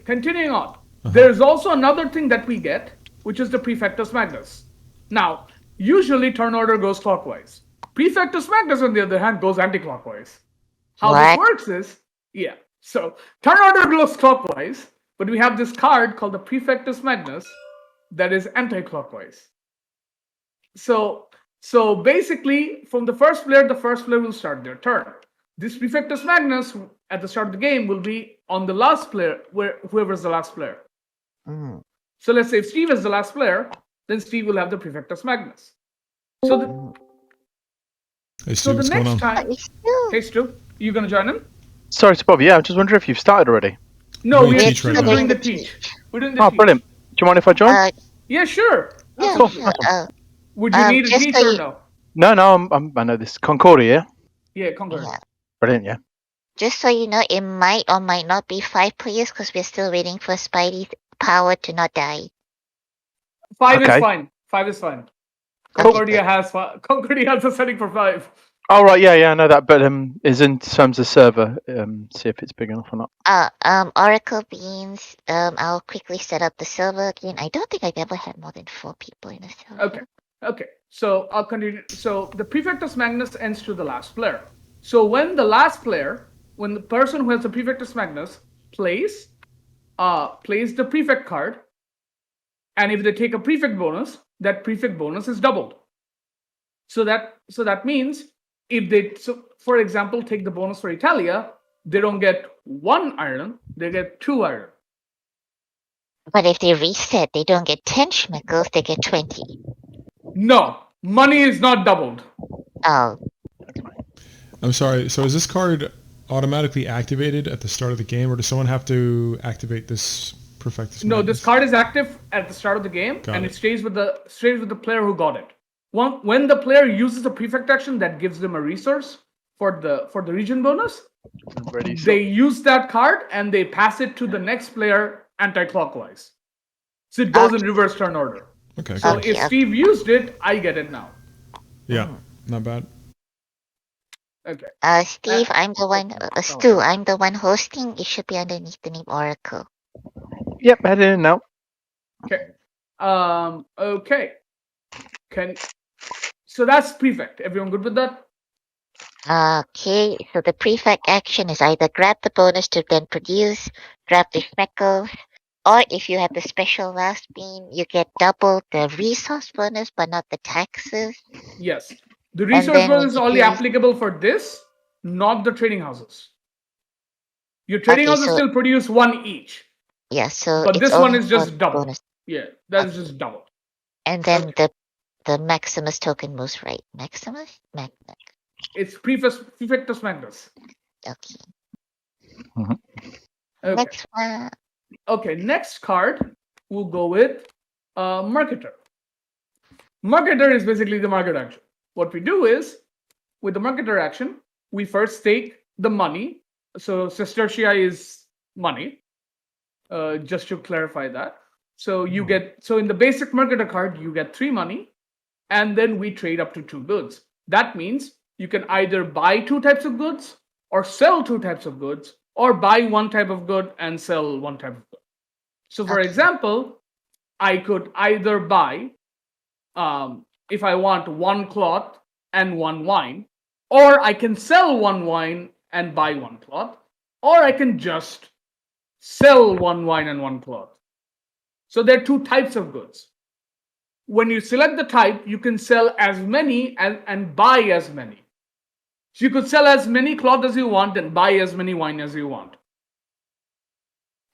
continuing on. There's also another thing that we get, which is the Prefectus Magnus. Now, usually turn order goes clockwise. Prefectus Magnus, on the other hand, goes anti-clockwise. How this What? works is, so turn order goes clockwise, but we have this card called the Prefectus Magnus that is anti-clockwise. So basically, from the first player will start their turn. This Prefectus Magnus at the start of the game will be on the last player, where whoever's the last player. Mm. So let's say if Steve is the last player, then Steve will have the Prefectus Magnus. So Hey, so Steve, the what's going next on? time, It's true. hey Stu, you gonna join in? Sorry to bother you. I just wonder if you've started already. No, Doing we're teach still right now. doing the teach. We're doing the Oh, teach. brilliant. Do you mind if I join? Yeah, sure. Yeah, Cool. sure. Awesome. Would you need a just teach so or you- no? No, I know this. Concordia. Yeah, Concordia. Yeah. Brilliant, yeah. Just so you know, it might or might not be 5 players because we're still waiting for Spidey's power to not die. 5 is Okay. fine. 5 is fine. Cool. Concordia has a setting for 5. Oh, right, yeah, I know that. But is in terms of server, see if it's big enough or not. Oracle Beans. I'll quickly set up the server again. I don't think I've ever had more than 4 people in a server. Okay. So I'll continue. So the Prefectus Magnus ends to the last player. So when the person who has the Prefectus Magnus plays the prefect card, and if they take a prefect bonus, that prefect bonus is doubled. So that means for example, take the bonus for Italia, they don't get 1 iron, they get 2 iron. But if they reset, they don't get 10 schmeckles, they get 20. No, money is not doubled. Oh, I'm sorry. So is this card automatically activated at the start of the game, or does someone have to activate this Perfectus No, Magnus? this card is active at the start of the game, Got and it. it stays with the player who got it. When the player uses the prefect action, that gives them a resource for the region bonus. Ready, They use that card and they pass it to the next player anti-clockwise. So it goes in reverse turn order. Okay. So Cool. Okay, if Steve used it, I get it now. Yeah. Not bad. Okay. Steve, I'm the one. Stu, I'm the one hosting. It should be underneath the name Oracle. Yep, head in now. Okay. Okay. So that's prefect. Everyone good with that? Okay, so the prefect action is either grab the bonus to then produce, grab the speckles, or if you have the special last bean, you get double the resource bonus but not the taxes. Yes. The resource then bonus is you only use- applicable for this, not the trading houses. Your trading Okay, houses so- still produce 1 each. Yeah, so But it's this one only is just for double. bonus. Yeah, that is just double. And then the Maximus token moves right. Maximus? It's Prefectus Magnus. Okay. Okay. Next one. Okay, next card we'll go with Marketer. Marketer is basically the market action. What we do is, with the Marketer action, we first take the money. So sestertii is money. Just to clarify that. So you so in the basic Marketer card, you get 3 money, and then we trade up to 2 goods. That means you can either buy 2 types of goods, or sell 2 types of goods, or buy 1 type of good and sell 1 type of good. So for example, I could either buy, if I want 1 cloth and 1 wine, or I can sell 1 wine and buy 1 cloth, or I can just sell 1 wine and 1 cloth. So there are 2 types of goods. When you select the type, you can sell as many and buy as many. So you could sell as many cloth as you want and buy as many wine as you want.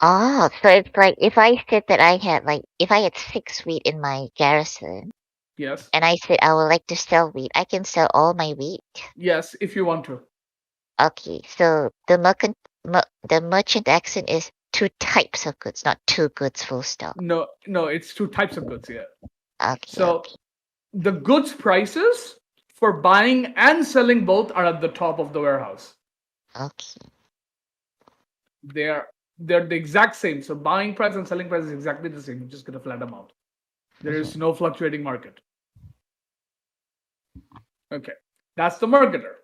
Oh, so it's like if I said that if I had 6 wheat in my garrison, Yes. and I said I would like to sell wheat, I can sell all my wheat. Yes, if you want to. Okay, so the merchant action is 2 types of goods, not 2 goods full stop. No, it's 2 types of goods here. Okay. So the goods prices for buying and selling both are at the top of the warehouse. Okay. They're the exact same. So buying price and selling price is exactly the same. You just get a flat amount. There is no fluctuating market. Okay, that's the marketer,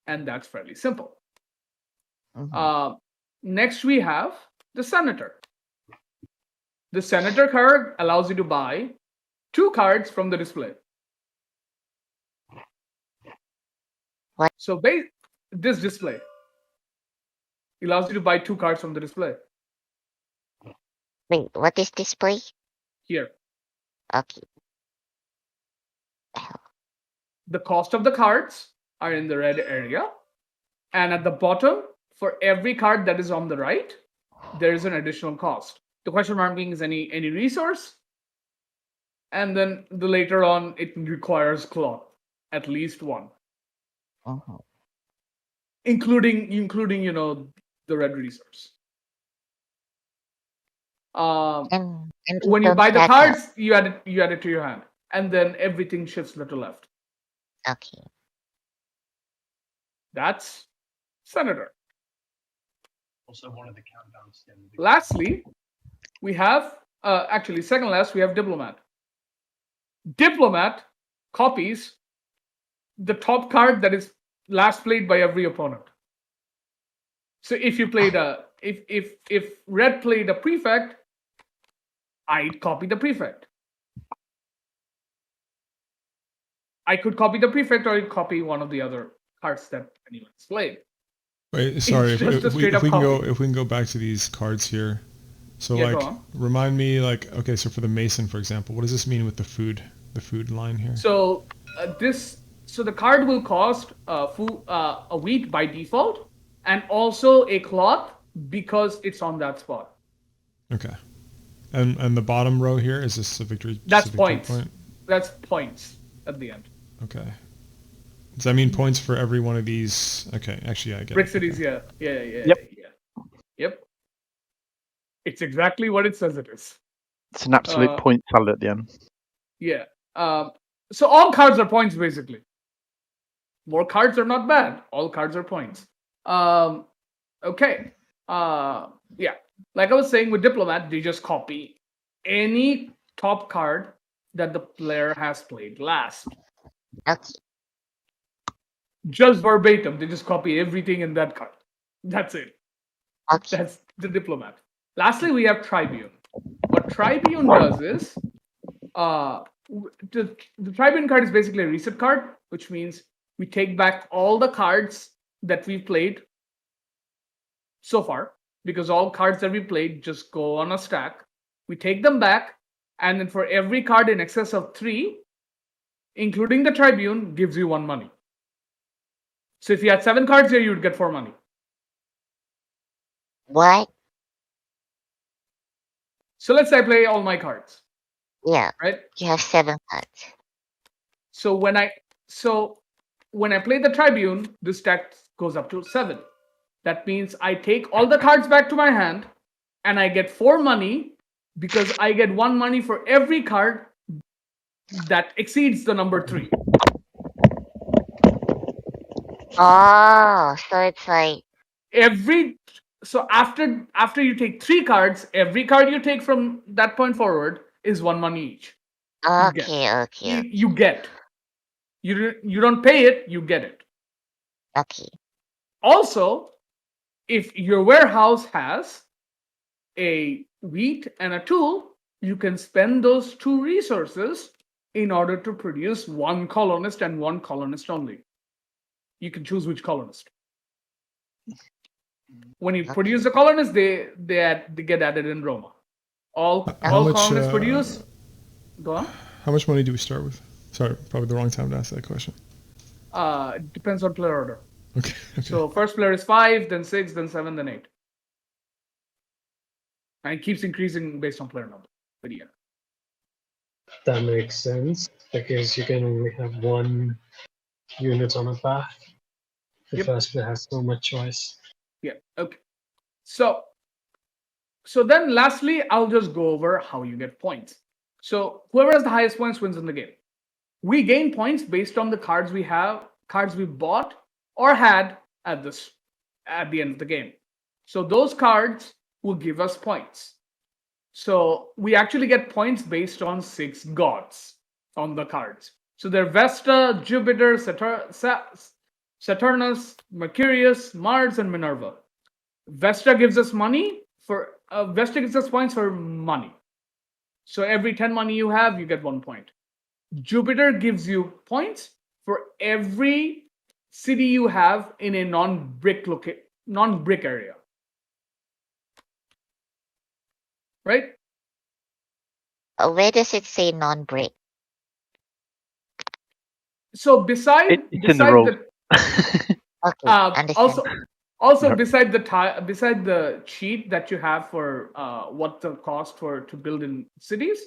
and that's fairly simple. Next we have the senator. The Senator card allows you to buy 2 cards from the display. What? So this display allows you to buy 2 cards from the display. Wait, what is display? Here. Okay. The cost of the cards are in the red area. And at the bottom, for every card that is on the right, there is an additional cost. The question mark being is any resource. And then later on, it requires cloth, at least 1. Mhm. Including the red resource. And When you don't buy the stack up. cards, you add it to your hand, and then everything shifts to the left. Okay. That's Senator. Also, one of the countdowns. Lastly, we have actually second last we have Diplomat. Diplomat copies the top card that is last played by every opponent. So if you played if red played a prefect, I'd copy the prefect. I could copy the prefect, or I'd copy one of the other cards that anyone's played. Wait, sorry. just a If we straight up can go back to these cards here. So Yeah, go like, on. remind me, like, okay, so for the Mason, for example, what does this mean with the food line here? So the card will cost a wheat by default, and also a cloth because it's on that spot. Okay. And the bottom row here, is this a victory? That's just a victory points. point? That's points at the end. Okay. Does that mean points for every one of these? Okay, actually, yeah, I get Brick it. Cities, Okay. Yep. It's exactly what it says it is. It's an absolute point salad at the end. Yeah. So all cards are points basically. More cards are not bad. All cards are points. Okay. Yeah. Like I was saying with Diplomat, they just copy any top card that the player has played last. Okay. Just verbatim, they just copy everything in that card. That's it. Okay. That's the Diplomat. Lastly, we have Tribune. What Tribune does is, the Tribune card is basically a reset card, which means we take back all the cards that we've played so far, because all cards that we played just go on a stack. We take them back, and then for every card in excess of 3, including the Tribune, gives you 1 money. So if you had 7 cards here, you would get 4 money. What? So let's say I play all my cards, Yeah. right? You have 7 cards. So when I play the Tribune, the stack goes up to 7. That means I take all the cards back to my hand, and I get 4 money because I get 1 money for every card that exceeds the number 3. Oh, so it's like So after you take 3 cards, every card you take from that point forward is 1 money each. okay. You get. You don't pay it, you get it. Okay. Also, if your warehouse has a wheat and a tool, you can spend those 2 resources in order to produce 1 colonist and 1 colonist only. You can choose which colonist. When you produce a colonist, they get added in Roma. All much, colonists produce. Go on. How much money do we start with? Sorry, probably the wrong time to ask that question. It depends on player order. Okay. So first player is 5, then 6, then 7, then 8. And it keeps increasing based on player number. But yeah. That makes sense because you can only have 1 unit on a path. The Yep. first player has so much choice. Yeah. Okay. So then lastly, I'll just go over how you get points. So whoever has the highest points wins in the game. We gain points based on the cards we have, cards we bought or had at the end of the game. So those cards will give us points. So we actually get points based on 6 gods on the cards. So they're Vesta, Jupiter, Saturnus, Mercurius, Mars, and Minerva. Vesta gives us points for money. So every 10 money you have, you get 1 point. Jupiter gives you points for every city you have in a non-brick area. Right? Where does it say non-brick? So beside It's in the rules. Okay, understand. Also beside the sheet that you have for what the cost to build in cities,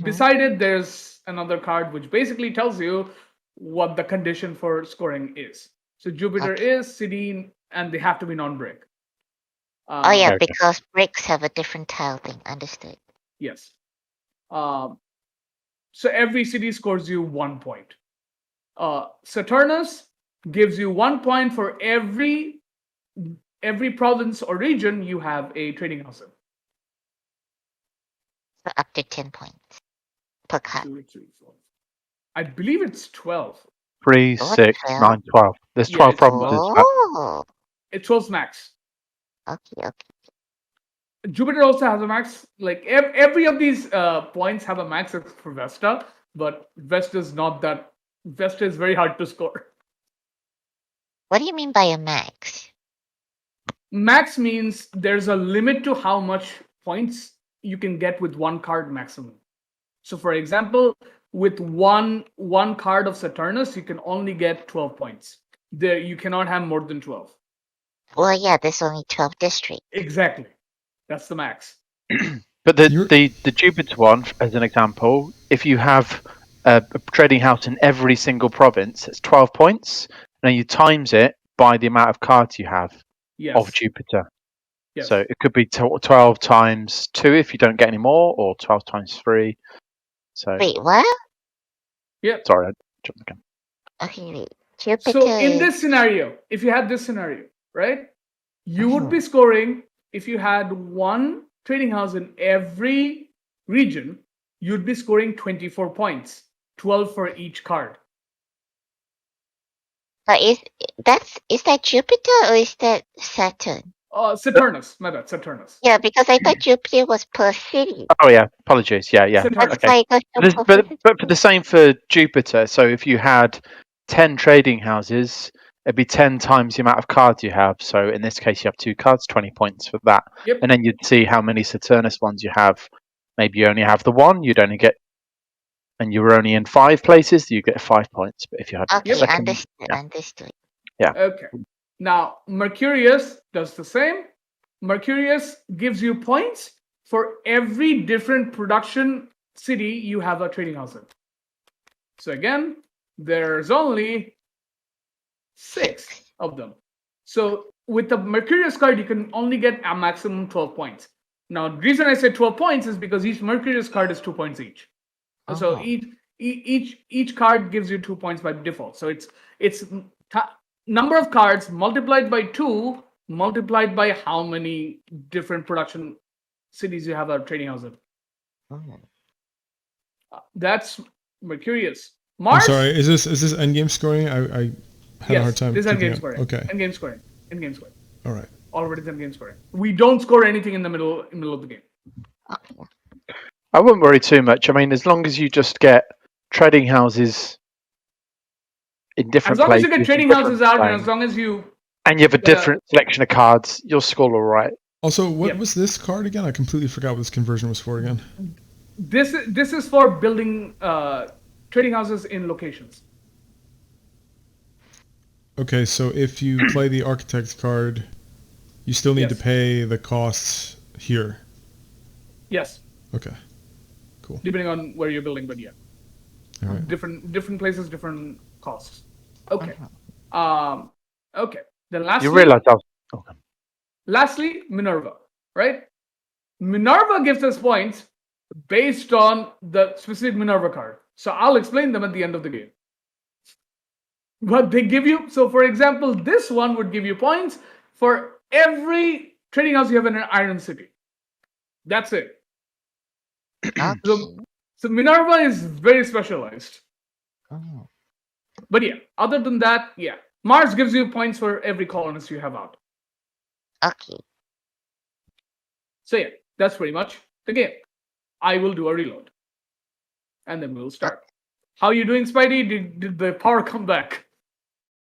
beside it there's another card which basically tells you what the condition for scoring is. So Jupiter is city, and they have to be non-brick. Oh yeah, Okay. because bricks have a different tile thing. Understood. Yes. So every city scores you 1 point. Saturnus gives you 1 point for every province or region you have a trading house in. So up to 10 points per card. 2, 3, 4. I believe it's 12. 3, Oh, 6, 12. 9, 12. There's Yeah, 12 it's provinces. Oh, It's 12 max. okay. Jupiter also has a max. Like every of these points have a max except for Vesta, but Vesta is not that. Vesta is very hard to score. What do you mean by a max? Max means there's a limit to how much points you can get with one card maximum. So, for example, with one card of Saturnus, you can only get 12 points. There, you cannot have more than 12. Well, yeah, there's only 12 districts. Exactly, that's the max. But the Jupiter one, as an example, if you have a trading house in every single province, it's 12 points, and then you times it by the amount of cards you have of Jupiter. Yes. So it could be 12 times 2 if you don't get any more, or 12 times 3. So Wait, what? Yep. sorry, I jumped again. Okay, wait. Jupiter So in is... this scenario, if you had this scenario, right, you would be scoring, if you had one trading house in every region, you'd be scoring 24 points, 12 for each card. But is that Jupiter or is that Saturn? Saturnus, my bad, Saturnus. Yeah, because I thought Jupiter was per city. Oh yeah, apologies. Yeah. Saturnus. That's Okay. why it goes to But for the same for Jupiter, so if you had 10 trading houses, it'd be 10 times the amount of cards you have. So in this case, you have 2 cards, 20 points for that. Yep. And then you'd see how many Saturnus ones you have. Maybe you only have the one, you'd only get, and you were only in 5 places, you get 5 points. But if you had Okay, the second, understood. Okay. Now, Mercurius does the same. Mercurius gives you points for every different production city you have a trading house in. So again, there's only 6 of them. So with the Mercurius card, you can only get a maximum 12 points. Now, the reason I say 12 points is because each Mercurius card is 2 points each. So each card gives you 2 points by default. So it's number of cards multiplied by 2 multiplied by how many different production cities you have a trading house in. That's Mercurius. Mars. I'm sorry. Is this endgame scoring? I had a hard time. This is endgame keeping up. scoring. Okay. Endgame scoring. Endgame scoring. All right. Already endgame scoring. We don't score anything in the middle of the game. I wouldn't worry too much. I mean, as long as you just get trading houses in different As long places. as you get trading houses out, and as long as you have a different selection of cards, you'll score all right. Also, what was this card again? I completely forgot what this conversion was for again. This is for building trading houses in locations. Okay, so if you play the architect card, you still need to pay the costs here. Yes. Okay. Cool. Depending on where you're building, but yeah. All right. Different places, different costs. Okay. Okay. Then lastly, You realize that. Okay. Lastly, Minerva, right? Minerva gives us points based on the specific Minerva card. So I'll explain them at the end of the game. But they give you, so for example, this one would give you points for every trading house you have in an Iron City. That's it. So Minerva is very specialized. But yeah, other than that, yeah. Mars gives you points for every colonist you have out. Okay. So yeah, that's pretty much the game. I will do a reload. And then we'll start. How are you doing, Spidey? Did the power come back?